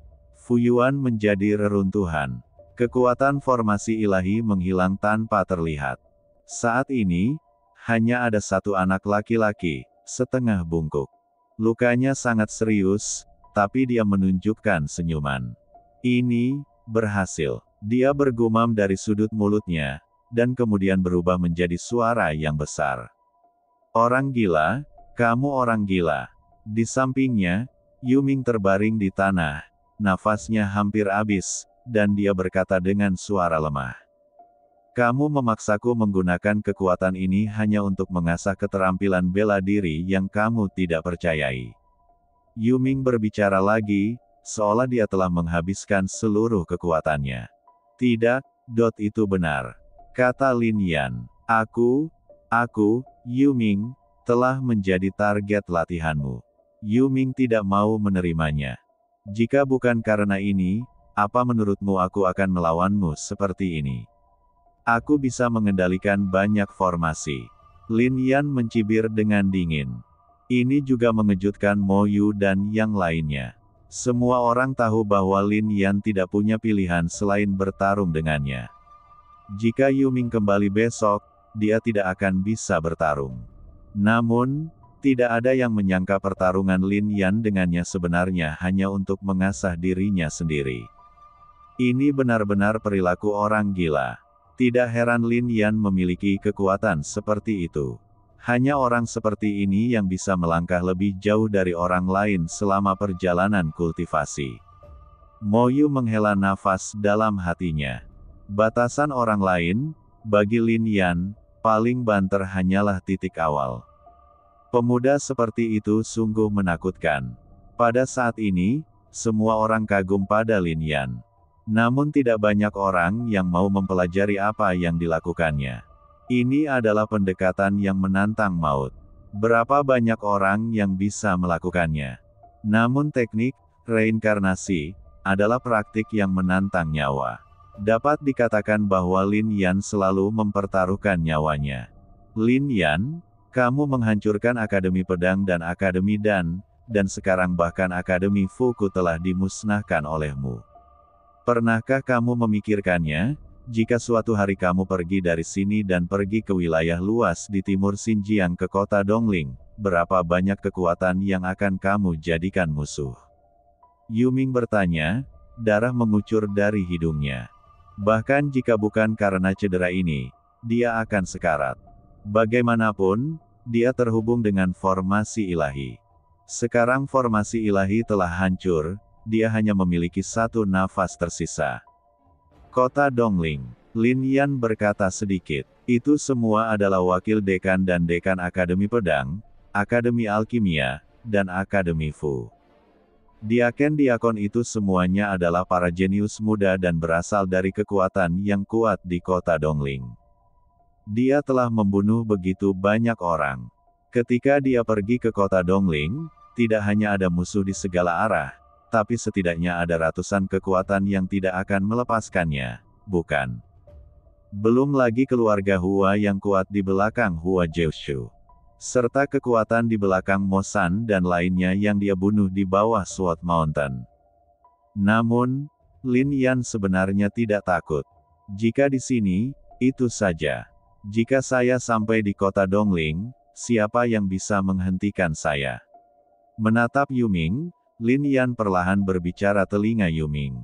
Speaker 1: Fuyuan menjadi reruntuhan. Kekuatan formasi ilahi menghilang tanpa terlihat. Saat ini, hanya ada satu anak laki-laki, setengah bungkuk. Lukanya sangat serius, tapi dia menunjukkan senyuman. Ini berhasil. Dia bergumam dari sudut mulutnya, dan kemudian berubah menjadi suara yang besar. Orang gila, kamu orang gila. Di sampingnya, Yuming terbaring di tanah, nafasnya hampir habis, dan dia berkata dengan suara lemah. Kamu memaksaku menggunakan kekuatan ini hanya untuk mengasah keterampilan bela diri yang kamu tidak percayai. Yuming berbicara lagi, seolah dia telah menghabiskan seluruh kekuatannya. Tidak, itu benar. Kata Lin Yan. Aku, Yuming, telah menjadi target latihanmu. Yuming tidak mau menerimanya. Jika bukan karena ini, apa menurutmu aku akan melawanmu seperti ini? Aku bisa mengendalikan banyak formasi. Lin Yan mencibir dengan dingin. Ini juga mengejutkan Mo Yu dan yang lainnya. Semua orang tahu bahwa Lin Yan tidak punya pilihan selain bertarung dengannya. Jika Yuming kembali besok, dia tidak akan bisa bertarung. Namun, tidak ada yang menyangka pertarungan Lin Yan dengannya sebenarnya hanya untuk mengasah dirinya sendiri. Ini benar-benar perilaku orang gila. Tidak heran Lin Yan memiliki kekuatan seperti itu. Hanya orang seperti ini yang bisa melangkah lebih jauh dari orang lain selama perjalanan kultivasi. Mo Yu menghela nafas dalam hatinya. Batasan orang lain, bagi Lin Yan, paling banter hanyalah titik awal. Pemuda seperti itu sungguh menakutkan. Pada saat ini, semua orang kagum pada Lin Yan. Namun tidak banyak orang yang mau mempelajari apa yang dilakukannya. Ini adalah pendekatan yang menantang maut. Berapa banyak orang yang bisa melakukannya? Namun teknik reinkarnasi adalah praktik yang menantang nyawa. Dapat dikatakan bahwa Lin Yan selalu mempertaruhkan nyawanya. Lin Yan, kamu menghancurkan Akademi Pedang dan Akademi Dan sekarang bahkan Akademi Fuku telah dimusnahkan olehmu. Pernahkah kamu memikirkannya, jika suatu hari kamu pergi dari sini dan pergi ke wilayah luas di timur Xinjiang ke kota Dongling, berapa banyak kekuatan yang akan kamu jadikan musuh? Yuming bertanya, darah mengucur dari hidungnya. Bahkan jika bukan karena cedera ini, dia akan sekarat. Bagaimanapun, dia terhubung dengan formasi ilahi. Sekarang formasi ilahi telah hancur, dia hanya memiliki satu nafas tersisa. Kota Dongling. Lin Yan berkata sedikit. Itu semua adalah wakil dekan dan dekan Akademi Pedang, Akademi Alkimia, dan Akademi Fu. Diakon-diakon itu semuanya adalah para jenius muda dan berasal dari kekuatan yang kuat di kota Dongling. Dia telah membunuh begitu banyak orang. Ketika dia pergi ke kota Dongling, tidak hanya ada musuh di segala arah, tapi setidaknya ada ratusan kekuatan yang tidak akan melepaskannya, bukan? Belum lagi keluarga Hua yang kuat di belakang Hua Jiushu. Serta kekuatan di belakang Mo San dan lainnya yang dia bunuh di bawah Sword Mountain. Namun, Lin Yan sebenarnya tidak takut. Jika di sini, itu saja. Jika saya sampai di kota Dongling, siapa yang bisa menghentikan saya? Menatap Yuming, Lin Yan perlahan berbicara telinga Yuming.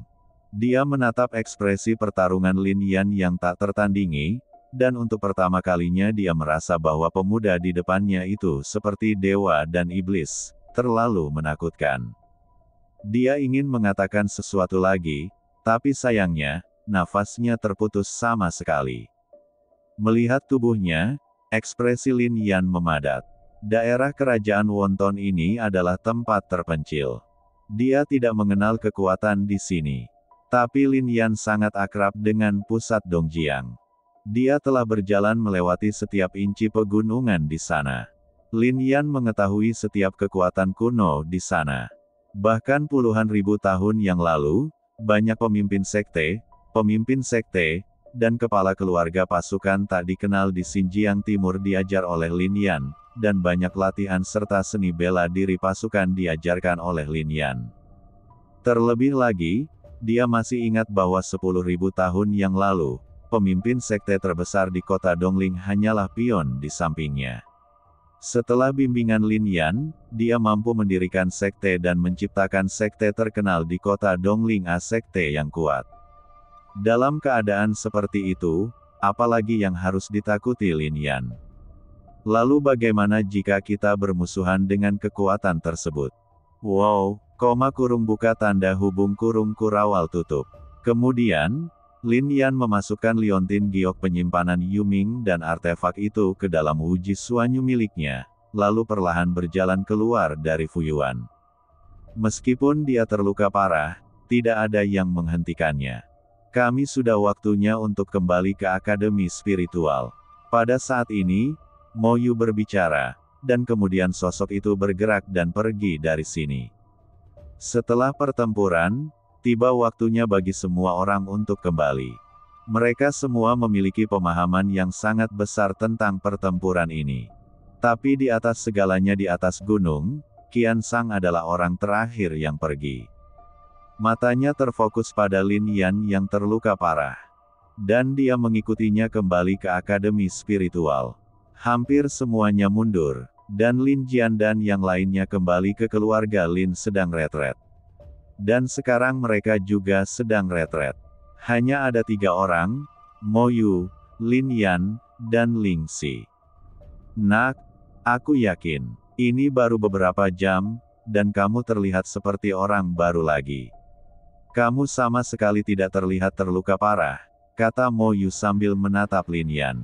Speaker 1: Dia menatap ekspresi pertarungan Lin Yan yang tak tertandingi, dan untuk pertama kalinya dia merasa bahwa pemuda di depannya itu seperti dewa dan iblis, terlalu menakutkan. Dia ingin mengatakan sesuatu lagi, tapi sayangnya, nafasnya terputus sama sekali. Melihat tubuhnya, ekspresi Lin Yan memadat. Daerah kerajaan Wonton ini adalah tempat terpencil. Dia tidak mengenal kekuatan di sini. Tapi Lin Yan sangat akrab dengan pusat Dongjiang. Dia telah berjalan melewati setiap inci pegunungan di sana. Lin Yan mengetahui setiap kekuatan kuno di sana. Bahkan puluhan ribu tahun yang lalu, banyak pemimpin sekte, dan kepala keluarga pasukan tak dikenal di Xinjiang Timur diajar oleh Lin Yan, dan banyak latihan serta seni bela diri pasukan diajarkan oleh Lin Yan. Terlebih lagi, dia masih ingat bahwa 10.000 tahun yang lalu, pemimpin sekte terbesar di kota Dongling hanyalah pion di sampingnya. Setelah bimbingan Lin Yan, dia mampu mendirikan sekte dan menciptakan sekte terkenal di kota Dongling, sekte yang kuat. Dalam keadaan seperti itu, apalagi yang harus ditakuti Lin Yan? Lalu bagaimana jika kita bermusuhan dengan kekuatan tersebut? Wow, buka tanda hubung kurawal tutup. Kemudian, Lin Yan memasukkan liontin giok penyimpanan Yuming dan artefak itu ke dalam Wuji Suanyu miliknya, lalu perlahan berjalan keluar dari Fuyuan. Meskipun dia terluka parah, tidak ada yang menghentikannya. Kami sudah waktunya untuk kembali ke Akademi Spiritual. Pada saat ini, Mo Yu berbicara, dan kemudian sosok itu bergerak dan pergi dari sini. Setelah pertempuran, tiba waktunya bagi semua orang untuk kembali. Mereka semua memiliki pemahaman yang sangat besar tentang pertempuran ini. Tapi di atas segalanya di atas gunung, Qian Sang adalah orang terakhir yang pergi. Matanya terfokus pada Lin Yan yang terluka parah. Dan dia mengikutinya kembali ke Akademi Spiritual. Hampir semuanya mundur, dan Lin Jian dan yang lainnya kembali ke keluarga Lin sedang retret. Dan sekarang mereka juga sedang retret. Hanya ada 3 orang, Mo Yu, Lin Yan, dan Ling Xi. Nak, aku yakin, ini baru beberapa jam, dan kamu terlihat seperti orang baru lagi. Kamu sama sekali tidak terlihat terluka parah, kata Mo Yu sambil menatap Lin Yan.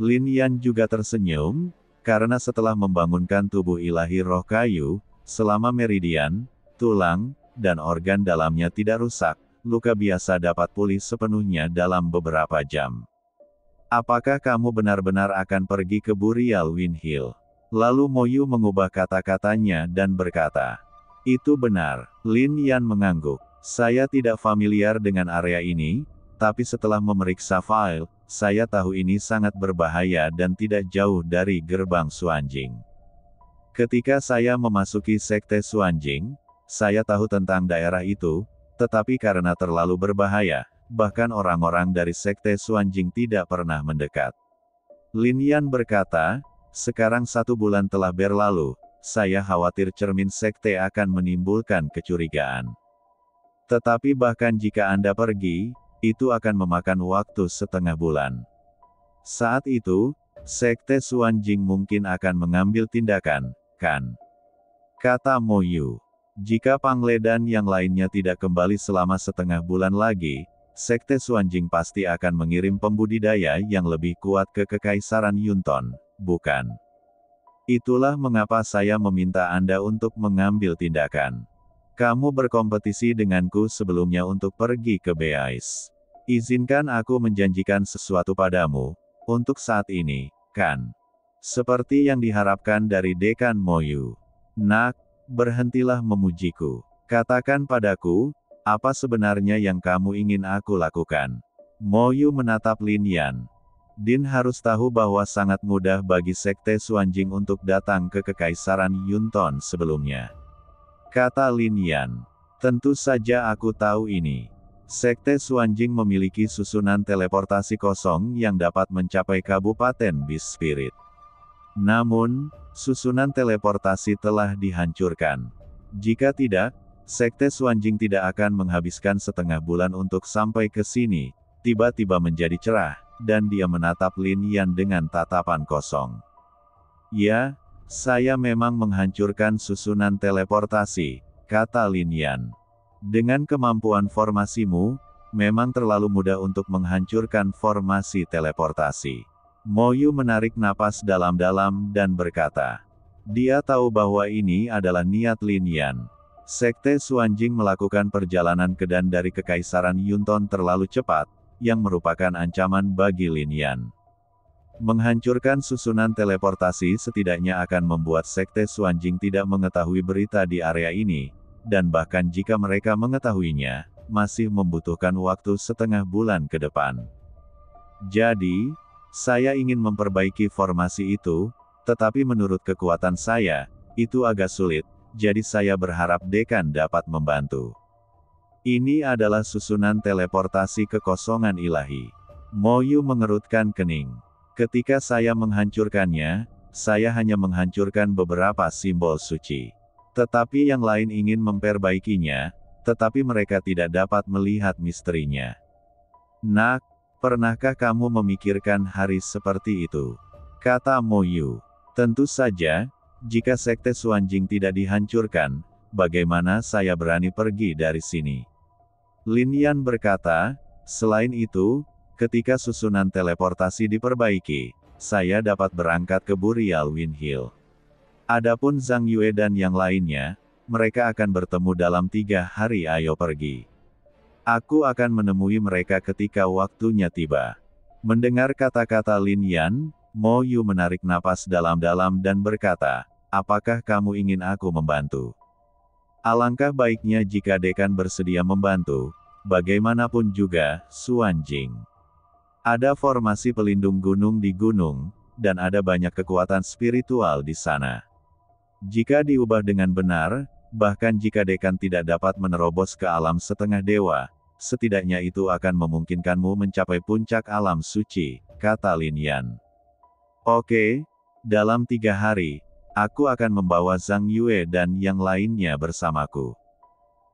Speaker 1: Lin Yan juga tersenyum, karena setelah membangunkan tubuh ilahi roh kayu, selama meridian, tulang, dan organ dalamnya tidak rusak, luka biasa dapat pulih sepenuhnya dalam beberapa jam. Apakah kamu benar-benar akan pergi ke Burial Wind Hill? Lalu Mo Yu mengubah kata-katanya dan berkata, itu benar. Lin Yan mengangguk. Saya tidak familiar dengan area ini, tapi setelah memeriksa file, saya tahu ini sangat berbahaya dan tidak jauh dari gerbang Suanjing. Ketika saya memasuki sekte Suanjing, saya tahu tentang daerah itu, tetapi karena terlalu berbahaya, bahkan orang-orang dari sekte Suanjing tidak pernah mendekat. Lin Yan berkata, sekarang 1 bulan telah berlalu, saya khawatir cermin sekte akan menimbulkan kecurigaan. Tetapi bahkan jika Anda pergi, itu akan memakan waktu setengah bulan. Saat itu, sekte Suanjing mungkin akan mengambil tindakan, kan? Kata Mo Yu. Jika Pangle dan yang lainnya tidak kembali selama setengah bulan lagi, sekte Suanjing pasti akan mengirim pembudidaya yang lebih kuat ke Kekaisaran Yunton, bukan? Itulah mengapa saya meminta Anda untuk mengambil tindakan. Kamu berkompetisi denganku sebelumnya untuk pergi ke Beais. Izinkan aku menjanjikan sesuatu padamu, untuk saat ini, kan? Seperti yang diharapkan dari Dekan Moyu. Nak, berhentilah memujiku. Katakan padaku, apa sebenarnya yang kamu ingin aku lakukan? Moyu menatap Lin Yan. Din harus tahu bahwa sangat mudah bagi Sekte Xuanjing untuk datang ke Kekaisaran Yunton sebelumnya. Kata Lin Yan. Tentu saja aku tahu ini. Sekte Xuanjing memiliki susunan teleportasi kosong yang dapat mencapai Kabupaten Beast Spirit. Namun, susunan teleportasi telah dihancurkan. Jika tidak, Sekte Xuanjing tidak akan menghabiskan setengah bulan untuk sampai ke sini. Tiba-tiba menjadi cerah, dan dia menatap Lin Yan dengan tatapan kosong. Ya, saya memang menghancurkan susunan teleportasi, kata Lin Yan. Dengan kemampuan formasimu, memang terlalu mudah untuk menghancurkan formasi teleportasi. Moyu menarik napas dalam-dalam dan berkata. Dia tahu bahwa ini adalah niat Lin Yan. Sekte Xuanjing melakukan perjalanan ke dan dari Kekaisaran Yunton terlalu cepat, yang merupakan ancaman bagi Lin Yan. Menghancurkan susunan teleportasi setidaknya akan membuat Sekte Xuanjing tidak mengetahui berita di area ini, dan bahkan jika mereka mengetahuinya, masih membutuhkan waktu setengah bulan ke depan. Jadi, saya ingin memperbaiki formasi itu, tetapi menurut kekuatan saya, itu agak sulit, jadi saya berharap Dekan dapat membantu. Ini adalah susunan teleportasi kekosongan ilahi. Moyu mengerutkan kening. Ketika saya menghancurkannya, saya hanya menghancurkan beberapa simbol suci. Tetapi yang lain ingin memperbaikinya, tetapi mereka tidak dapat melihat misterinya. Nak, pernahkah kamu memikirkan hari seperti itu? Kata Moyu. Tentu saja, jika Sekte Xuanjing tidak dihancurkan, bagaimana saya berani pergi dari sini? Lin Yan berkata, selain itu, ketika susunan teleportasi diperbaiki, saya dapat berangkat ke Burial Wind Hill. Adapun Zhang Yue dan yang lainnya, mereka akan bertemu dalam 3 hari. Ayo pergi. Aku akan menemui mereka ketika waktunya tiba. Mendengar kata-kata Lin Yan, Mo Yu menarik napas dalam-dalam dan berkata, apakah kamu ingin aku membantu? Alangkah baiknya jika Dekan bersedia membantu, bagaimanapun juga, Xuanjing. Ada formasi pelindung gunung di gunung, dan ada banyak kekuatan spiritual di sana. Jika diubah dengan benar, bahkan jika Dekan tidak dapat menerobos ke alam setengah dewa, setidaknya itu akan memungkinkanmu mencapai puncak alam suci, kata Lin Yan. Oke, dalam 3 hari, aku akan membawa Zhang Yue dan yang lainnya bersamaku.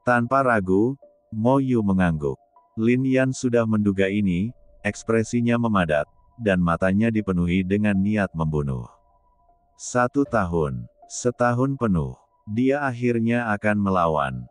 Speaker 1: Tanpa ragu, Mo Yu mengangguk. Lin Yan sudah menduga ini, ekspresinya memadat, dan matanya dipenuhi dengan niat membunuh. 1 tahun, setahun penuh, dia akhirnya akan melawan.